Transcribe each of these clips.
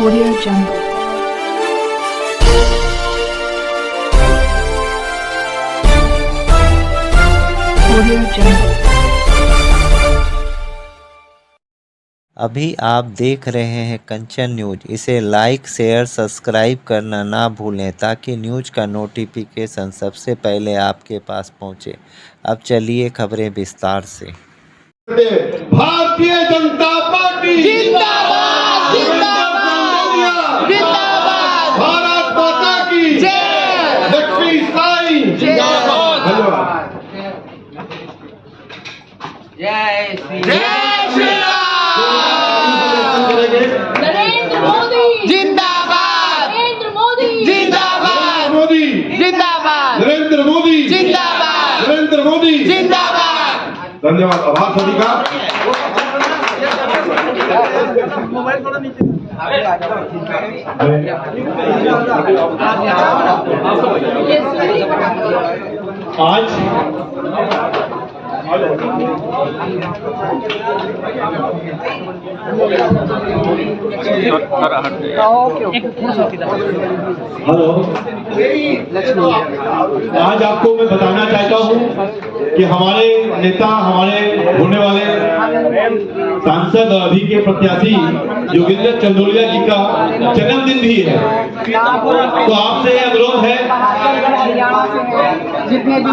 Audio Jungle. Audio Jungle. अभी आप देख रहे हैं कंचन न्यूज। इसे लाइक शेयर सब्सक्राइब करना ना भूलें ताकि न्यूज का नोटिफिकेशन सबसे पहले आपके पास पहुंचे। अब चलिए खबरें विस्तार से। भारतीय जनता पार्टी जिंदाबाद जिंदाबाद जिंदाबाद, भारत माता की जय, लक्ष्मी साई जिंदाबाद। धन्यवाद। जय श्री राम। नरेंद्र मोदी जिंदाबाद, नरेंद्र मोदी जिंदाबाद, मोदी जिंदाबाद, नरेंद्र मोदी जिंदाबाद, नरेंद्र मोदी जिंदाबाद। धन्यवाद। आभार सभी का। आज आपको मैं बताना चाहता हूं कि हमारे नेता, हमारे होने वाले सांसद अभी के प्रत्याशी योगेंद्र चंदोलिया जी का जन्मदिन भी है, तो आपसे अनुरोध है जितने भी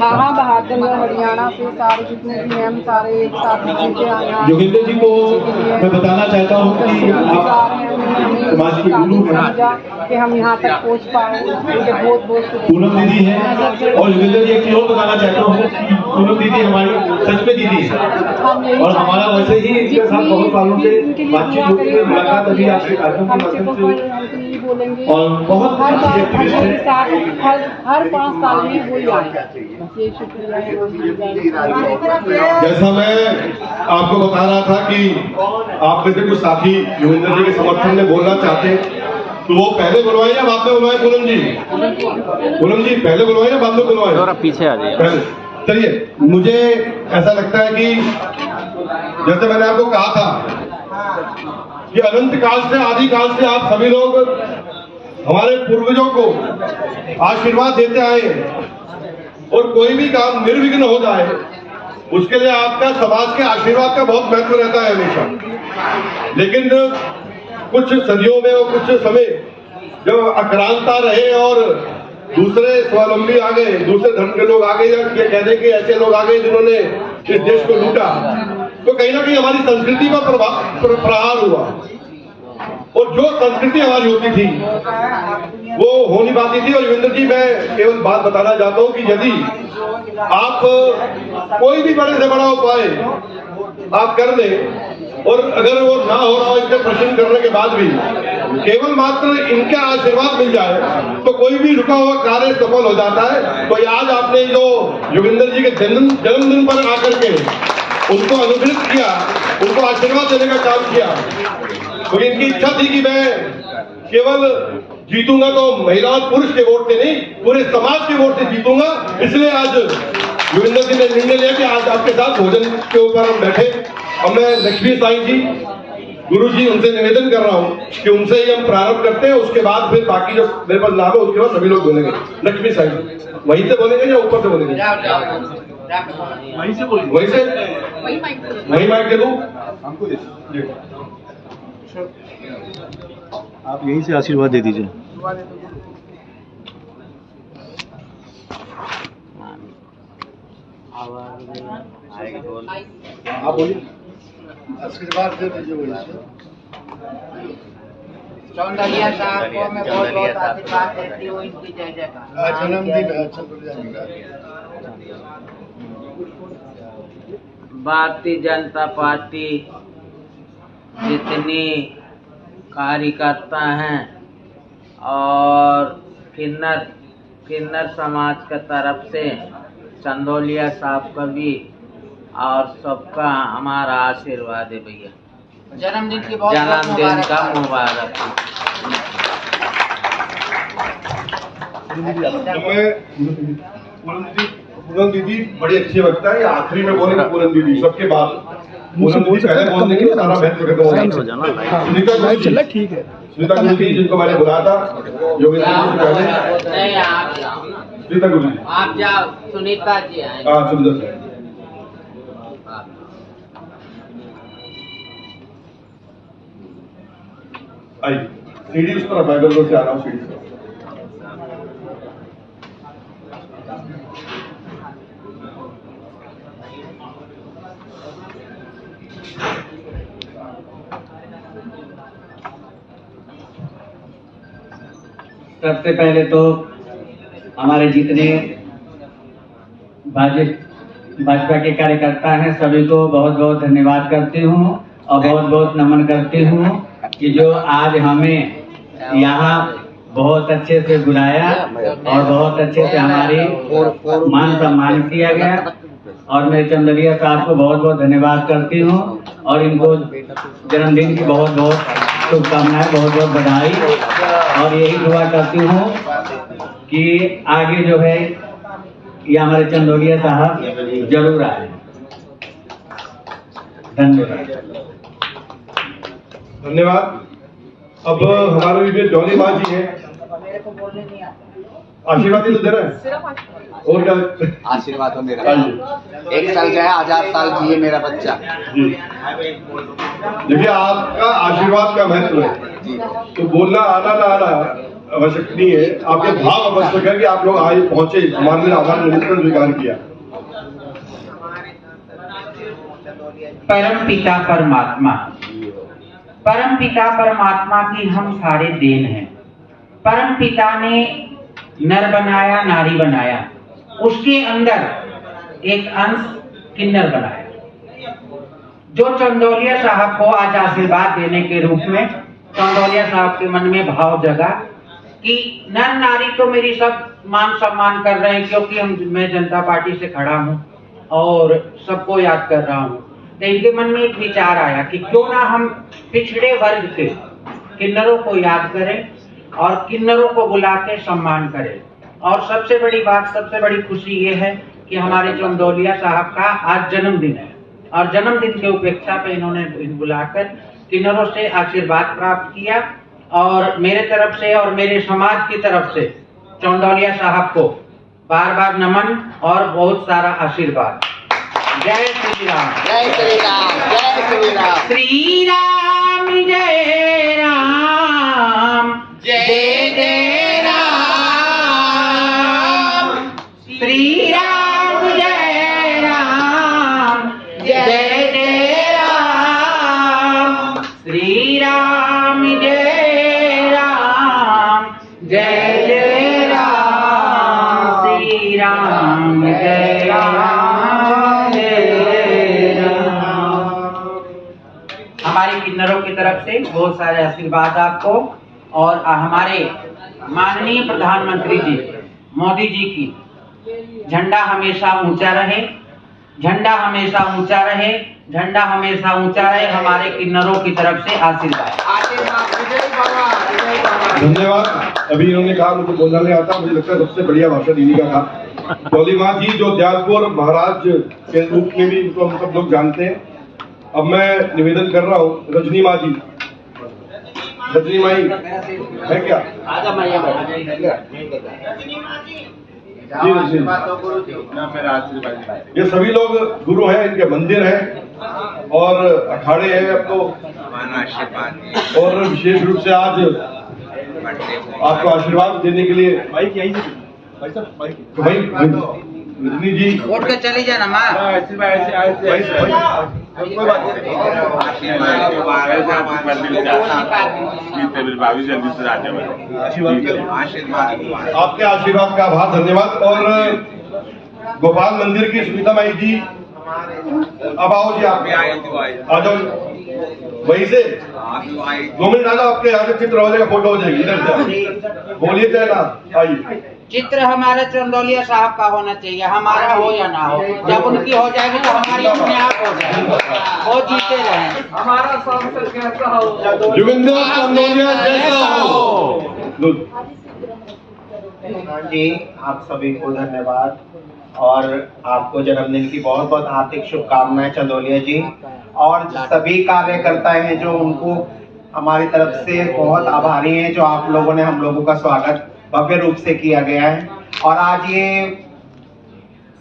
हाँ बहादुर हरियाणा से सारे जितने भी हम सारे एक साथ जीते आए। योगेंद्र जी को मैं बताना चाहता हूँ कि आप समाज की गुरु हैं, कि हम यहाँ तक पहुँच पाए, उनके बहुत बहुत पूनम दीदी है। और योगेंद्र जी एक चीज और बताना चाहता हूँ कि पूनम दीदी हमारी सच में दीदी है और हमारा वैसे ही इनके साथ बहुत सालों से बातचीत होती है, मुलाकात अभी आपके कार्यक्रम के माध्यम से बोलेंगे और बहुत अच्छी एक्टिविस्ट है। हर 5 साल में वही आएगा। ये शुक्रिया। जैसा मैं आपको बता रहा था कि आप में से कुछ साथी योगेंद्र जी के समर्थन में बोलना चाहते हैं, तो वो पहले बुलवाए या बाद में बुलवाए? पूनम जी, पूनम जी पहले बुलवाए या बाद में बुलवाए? थोड़ा पीछे आ जाइए। पहले चलिए। मुझे ऐसा लगता है कि जैसे मैंने आपको कहा था कि अनंत काल से, आदि काल से आप सभी लोग हमारे पूर्वजों को आशीर्वाद देते आए हैं और कोई भी काम निर्विघ्न हो जाए उसके लिए आपका समाज के आशीर्वाद का बहुत महत्व रहता है हमेशा। लेकिन कुछ सदियों में और कुछ समय जब अक्रांता रहे और दूसरे स्वावलंबी आ गए, दूसरे धर्म के लोग आ गए, या कह दें कि ऐसे लोग आ गए जिन्होंने इस देश को लूटा, तो कहीं ना कहीं हमारी संस्कृति पर प्रहार हुआ और जो संस्कृति हमारी होती थी वो हो नहीं पाती थी। और योगेंद्र जी, मैं केवल बात बताना चाहता हूँ कि यदि आप कोई भी बड़े से बड़ा उपाय आप कर दें और अगर वो ना हो रहा हो, इसके प्रश्न करने के बाद भी केवल मात्र इनका आशीर्वाद मिल जाए तो कोई भी रुका हुआ कार्य सफल हो जाता है। तो आज आपने जो योगेंद्र जी के जन्मदिन पर आकर के उनको अनुग्रहित किया, उनको आशीर्वाद देने का काम किया, तो इनकी इच्छा थी कि मैं केवल जीतूंगा तो महिला और पुरुष के वोट से नहीं, पूरे समाज के वोट से जीतूंगा। इसलिए आज योगेंद्र जी ने निर्णय लिया कि आज आपके साथ भोजन के ऊपर हम बैठे। अब मैं लक्ष्मी साई जी, गुरु जी, उनसे निवेदन कर रहा हूँ कि उनसे ही हम प्रारंभ करते हैं, उसके बाद फिर बाकी जो मेरे पास लाभ है उसके बाद सभी लोग बोलेंगे। लक्ष्मी साई वहीं से बोलेंगे या ऊपर से बोलेंगे? वहीं से बोलेंगे। वहीं से वही माइक दे दूं हमको? आप यहीं से आशीर्वाद दे दीजिए। आप बोलिए, आशीर्वाद दे दीजिए। वहीं से चौंदलिया साहब को मैं बहुत बहुत आशीर्वाद देती हूँ, इनकी जय जयकार। जन्मदिन है। भारतीय जनता पार्टी जितनी कार्यकर्ता हैं और किन्नर समाज का तरफ से चंदोलिया साहब का भी और सबका हमारा आशीर्वाद है भैया। जन्मदिन की जन्मदिन का मुबारक। पूनम दीदी बड़ी अच्छी वक्ता है, आखिरी में बोलेंगे पूनम दीदी सबके बाद। पूनम जी पहले बोल देंगे, सारा बहस खत्म हो जाएगा। सुनीता गुरु जी, ठीक है। सुनीता गुरु जी जिनको मैंने बुलाया था योगेंद्र जी से पहले, नहीं आप जाओ, सुनीता गुरु जी, आप जाओ, सुनीता जी आए। हाँ सुनीता सर, आइए सीढ़ी उस पर बैगल से आ रहा हूँ सीढ़ी पर। सबसे पहले तो हमारे जितने भाजपा के कार्यकर्ता हैं सभी को बहुत बहुत धन्यवाद करती हूँ और बहुत बहुत नमन करती हूँ कि जो आज हमें यहाँ बहुत अच्छे से बुलाया और बहुत अच्छे से हमारी मान सम्मान किया गया। और मैं चंदलिया साहब को बहुत बहुत धन्यवाद करती हूँ और इनको जन्मदिन की बहुत बहुत शुभकामनाएं, बहुत बहुत बधाई। और यही दुआ करती हूँ कि आगे जो है ये हमारे चंदोलिया साहब जरूर आए। धन्यवाद। धन्यवाद। अब हमारे बीच में डॉली माँ जी हैं, आशीर्वाद ही तो दे रहे हैं और क्या आशीर्वाद हो मेरा। 1 साल का है, 1000 साल जिए मेरा बच्चा जी। देखिए आपका आशीर्वाद का महत्व है, तो बोलना आना ना आना आवश्यक नहीं है, आपके भाव आवश्यक है कि आप लोग आए पहुंचे, हमारे लिए आभार निमंत्रण स्वीकार किया। परम पिता परमात्मा, परम पिता परमात्मा की हम सारे देन हैं। परम पिता ने नर बनाया, नारी बनाया, उसके अंदर एक अंश किन्नर बनाया, जो चंदोलिया साहब को आज आशीर्वाद देने के रूप में चंदोलिया साहब के मन में भाव जगा कि नर नारी तो मेरी सब मान सम्मान कर रहे हैं, क्योंकि मैं जनता पार्टी से खड़ा हूं और सबको याद कर रहा हूं। तो इनके मन में एक विचार आया कि क्यों ना हम पिछड़े वर्ग के किन्नरों को याद करें और किन्नरों को बुला के सम्मान करें। और सबसे बड़ी बात, सबसे बड़ी खुशी ये है कि हमारे चंदोलिया साहब का आज जन्मदिन है और जन्मदिन के उपेक्षा पे इन्होंने बुलाकर किन्नरों से आशीर्वाद प्राप्त किया। और मेरे तरफ से और मेरे समाज की तरफ से चंदोलिया साहब को बार बार नमन और बहुत सारा आशीर्वाद। जय श्री राम, जय श्री राम, जय श्री राम। श्री राम जय राम, जय जय राम। श्री राम जय राम, जय जय राम। श्री राम जय राम, जय जय राम। श्री राम जय राम, जय राम। हमारी किन्नरों की तरफ से बहुत सारे आशीर्वाद आपको और हमारे माननीय प्रधानमंत्री जी मोदी जी की झंडा हमेशा ऊंचा रहे, झंडा हमेशा ऊंचा रहे, झंडा हमेशा ऊंचा रहे। हमारे किन्नरों की तरफ से आशीर्वाद। धन्यवाद। अभी इन्होंने कहा मुझे बोलना नहीं आता, मुझे लगता है सबसे बढ़िया भाषण इन्हीं का था। डॉली माँ जी जो दयालपुर महाराज के रूप में भी इनको हम सब लोग जानते हैं। अब मैं निवेदन कर रहा हूँ, रजनी माँ जी, रजनी माई है क्या? जी जी, ये सभी लोग गुरु हैं, इनके मंदिर हैं और अखाड़े हैं। अब तो और विशेष रूप से आज आपको आशीर्वाद देने के लिए भाई रजनी जी वोट के चली जाना माँ। आपके आशीर्वाद का आभार, धन्यवाद। और गोपाल मंदिर की सुनीता माई जी, अब आओ जी, आप आ जाओ वहीं से। 2 मिनट आ जाओ, आपके यहाँ से चित्र हो जाएगा, फोटो हो जाएगी, इधर से बोलिए चाहे ना। आइए। चित्र हमारे चंदोलिया साहब का होना चाहिए, हमारा हो या ना हो। जब उनकी हो जाएगी तो हमारी अपने आप हो जाएगी, वो जीते रहे। हमारा सांसद कैसा हो, जोगिंदर चंदोलिया जैसा हो। जी, आप सभी को धन्यवाद। और आपको जन्मदिन की बहुत बहुत हार्दिक शुभकामनाएं चंदोलिया जी। और सभी कार्यकर्ता हैं जो उनको हमारी तरफ से बहुत आभारी हैं, जो आप लोगों ने हम लोगों का स्वागत भव्य रूप से किया गया है। और आज ये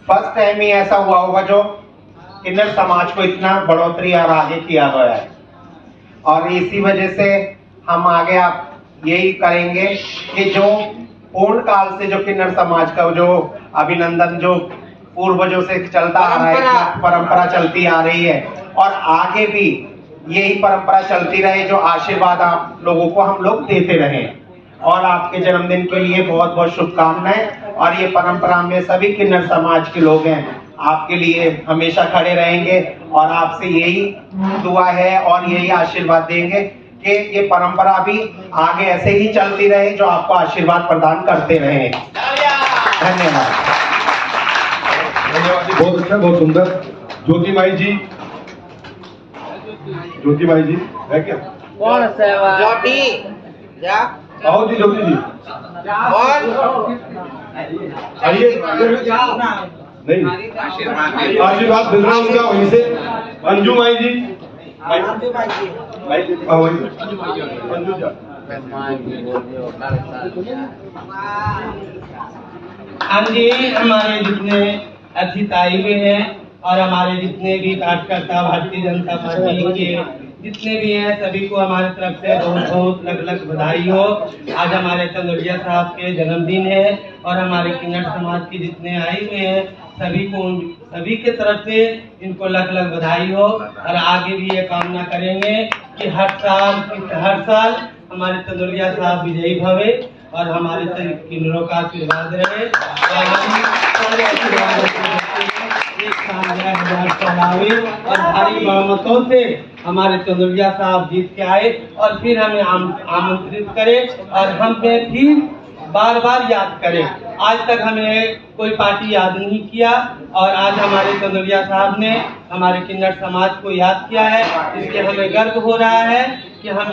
फर्स्ट टाइम ही ऐसा हुआ होगा जो किन्नर समाज को इतना बढ़ोतरी और आगे किया गया है, और इसी वजह से हम आगे आप यही करेंगे कि जो पूर्ण काल से जो किन्नर समाज का जो अभिनंदन जो पूर्वजों से चलता आ रहा है, परंपरा चलती आ रही है, और आगे भी यही परंपरा चलती रहे, जो आशीर्वाद आप लोगों को हम लोग देते रहे। और आपके जन्मदिन के लिए बहुत बहुत शुभकामनाएं। और ये परंपरा में सभी किन्नर समाज के लोग हैं आपके लिए हमेशा खड़े रहेंगे, और आपसे यही दुआ है और यही आशीर्वाद देंगे कि ये परंपरा भी आगे ऐसे ही चलती रहे, जो आपको आशीर्वाद प्रदान करते रहे। धन्यवाद। धन्यवाद जी, बहुत अच्छा, बहुत सुंदर। ज्योति माई जी, ज्योति माई जी है क्या? कौन सेवा ज्योति जा आओ जी ज्योति जी, आइए। नहीं, आशीर्वाद मिल रहा है उनका वहीं से। अंजू माई जी, अंजू जा। हाँ जी, हमारे जितने अतिथि आए हुए हैं और हमारे जितने भी कार्यकर्ता भारतीय जनता पार्टी के जितने भी हैं, सभी को हमारे तरफ से बहुत बहुत लख लख बधाई हो। आज हमारे चंदोलिया साहब के जन्मदिन है और हमारे किन्नर समाज के जितने आए हुए हैं सभी के तरफ से इनको लख लख बधाई हो। और आगे भी ये कामना करेंगे कि हर साल हमारे चंदोलिया साहब विजयी भवे और हमारे किन्नरों का आशीर्वाद रहे, और हम सारे आशीर्वाद एक और भारी बहुमतों से हमारे चंदोलिया साहब जीत के आए और फिर हमें आमंत्रित करें और हमें फिर बार बार याद करें। आज तक हमें कोई पार्टी याद नहीं किया, और आज हमारे चंदोलिया साहब ने हमारे किन्नर समाज को याद किया है, इसलिए हमें गर्व हो रहा है कि हम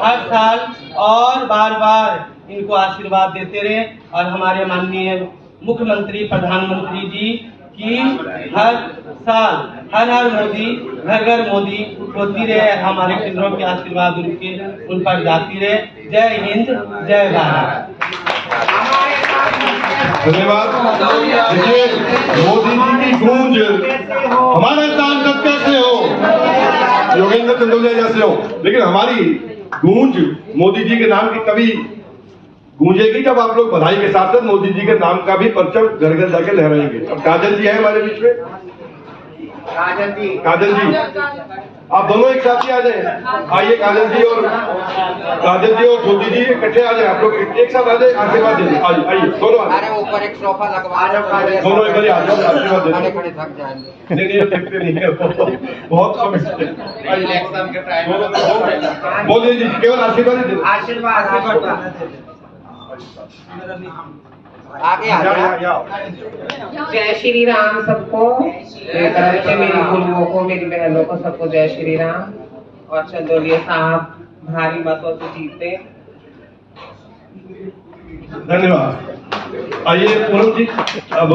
हर साल और बार बार इनको आशीर्वाद देते रहे। और हमारे माननीय मुख्यमंत्री प्रधानमंत्री जी की हर साल हर मोदी घर घर मोदी होती रहे, हमारे किन्नरों के आशीर्वाद उन पर जाती रहे। जय हिंद, जय भारत। धन्यवाद। देखिए, मोदी जी की गूंज हमारे सांसद कैसे हो, योगेंद्र चंदोलिया जैसे हो, लेकिन हमारी गूंज मोदी जी के नाम की कभी गूंजेगी जब आप लोग बधाई के साथ साथ मोदी जी के नाम का भी परचम घर घर जाके लहराएंगे। अब काजल जी है हमारे बीच में, काजल जी आप दोनों एक साथ ही आ जाए। आइए काजल जी और ज्योति जी इकट्ठे आ जाए, आप लोग एक साथ आ जाए, आशीर्वाद दे दें। आइए दोनों आ जाए, ऊपर एक सोफा लगवा दोनों एक बार आ जाओ, आशीर्वाद दे दें। नहीं देखते नहीं है, बहुत कम इलेक्शन के टाइम बोलिए जी, केवल आशीर्वाद ही दे। आशीर्वाद आगे आ जाओ। जय श्री राम सबको, मेरी तरफ से मेरी गुरुओं को, मेरी बहनों को, सबको जय श्री राम। और चंदोलिया साहब भारी मतों से जीते। धन्यवाद। आइए पूनम जी, अब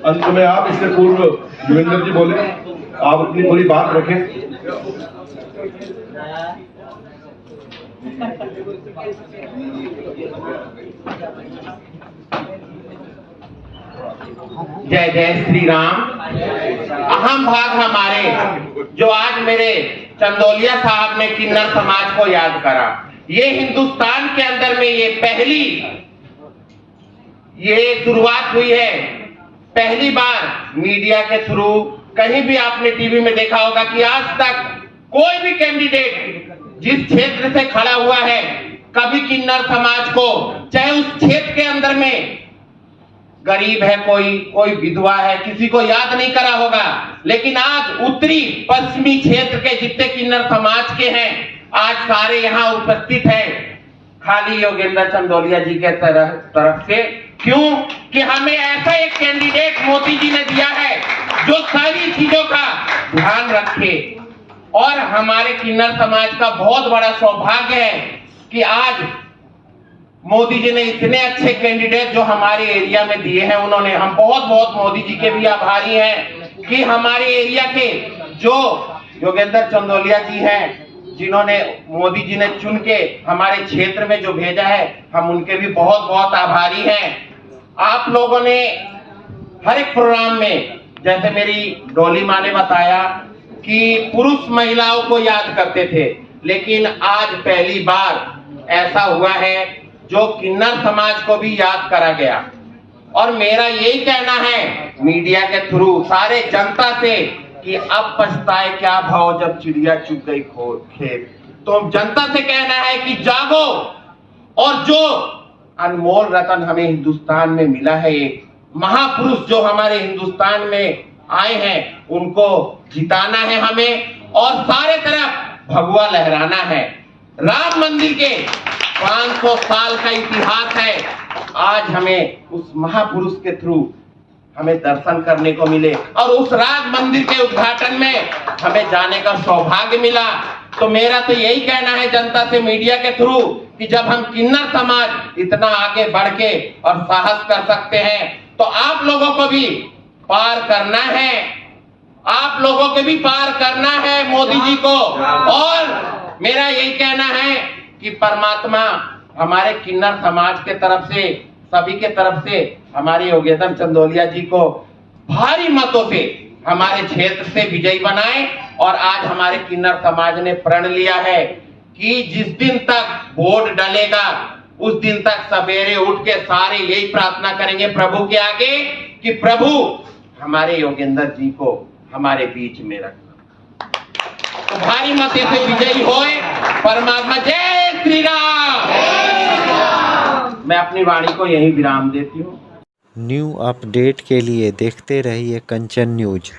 अंत में आप, इससे पूर्व योगेंद्र जी बोले, आप अपनी पूरी बात रखें। जय जय श्री राम। अहम भाग हमारे जो आज मेरे चंदोलिया साहब ने किन्नर समाज को याद करा, ये हिंदुस्तान के अंदर में ये पहली शुरुआत हुई है। पहली बार मीडिया के थ्रू कहीं भी आपने टीवी में देखा होगा कि आज तक कोई भी कैंडिडेट जिस क्षेत्र से खड़ा हुआ है, कभी किन्नर समाज को, चाहे उस क्षेत्र के अंदर में गरीब है कोई विधवा है, किसी को याद नहीं करा होगा। लेकिन आज उत्तरी पश्चिमी क्षेत्र के जितने किन्नर समाज के हैं, आज सारे यहाँ उपस्थित हैं, खाली योगेंद्र चंदोलिया जी के तरफ से। क्यों कि हमें ऐसा एक कैंडिडेट मोदी जी ने दिया है जो सारी चीजों का ध्यान रखे। और हमारे किन्नर समाज का बहुत बड़ा सौभाग्य है कि आज मोदी जी ने इतने अच्छे कैंडिडेट जो हमारे एरिया में दिए हैं, उन्होंने, हम बहुत बहुत मोदी जी के भी आभारी हैं कि हमारे एरिया के जो योगेंद्र चंदोलिया जी हैं, जिन्होंने मोदी जी ने चुन के हमारे क्षेत्र में जो भेजा है, हम उनके भी बहुत बहुत आभारी हैं। आप लोगों ने हर एक प्रोग्राम में, जैसे मेरी डोली माँ ने बताया कि पुरुष महिलाओं को याद करते थे, लेकिन आज पहली बार ऐसा हुआ है जो किन्नर समाज को भी याद करा गया। और मेरा यही कहना है मीडिया के थ्रू सारे जनता से कि अब पछताए क्या भाव जब चिड़िया चुग गई खेत। तो जनता से कहना है कि जागो और जो अनमोल रतन हमें हिंदुस्तान में मिला है, एक महापुरुष जो हमारे हिंदुस्तान में आए हैं, उनको जिताना है हमें और सारे तरफ भगवा लहराना है। राम मंदिर के 500 साल का इतिहास है, आज हमें उस महापुरुष के थ्रू हमें दर्शन करने को मिले और उस राम मंदिर के उद्घाटन में हमें जाने का सौभाग्य मिला। तो मेरा तो यही कहना है जनता से मीडिया के थ्रू कि जब हम किन्नर समाज इतना आगे बढ़ के और साहस कर सकते हैं, तो आप लोगों को भी पार करना है, आप लोगों को भी पार करना है मोदी जी को। और मेरा यही कहना है कि परमात्मा हमारे किन्नर समाज के तरफ से, सभी के तरफ से हमारे योगेंद्र चंदोलिया जी को भारी मतों से हमारे क्षेत्र से विजयी बनाए। और आज हमारे किन्नर समाज ने प्रण लिया है कि जिस दिन तक वोट डलेगा उस दिन तक सवेरे उठ के सारे यही प्रार्थना करेंगे प्रभु के आगे कि प्रभु हमारे योगेंद्र जी को हमारे बीच में रखना। तो भारी मतों से विजयी होए परमात्मा। जय श्री राम। मैं अपनी वाणी को यहीं विराम देती हूँ। न्यू अपडेट के लिए देखते रहिए कंचन न्यूज।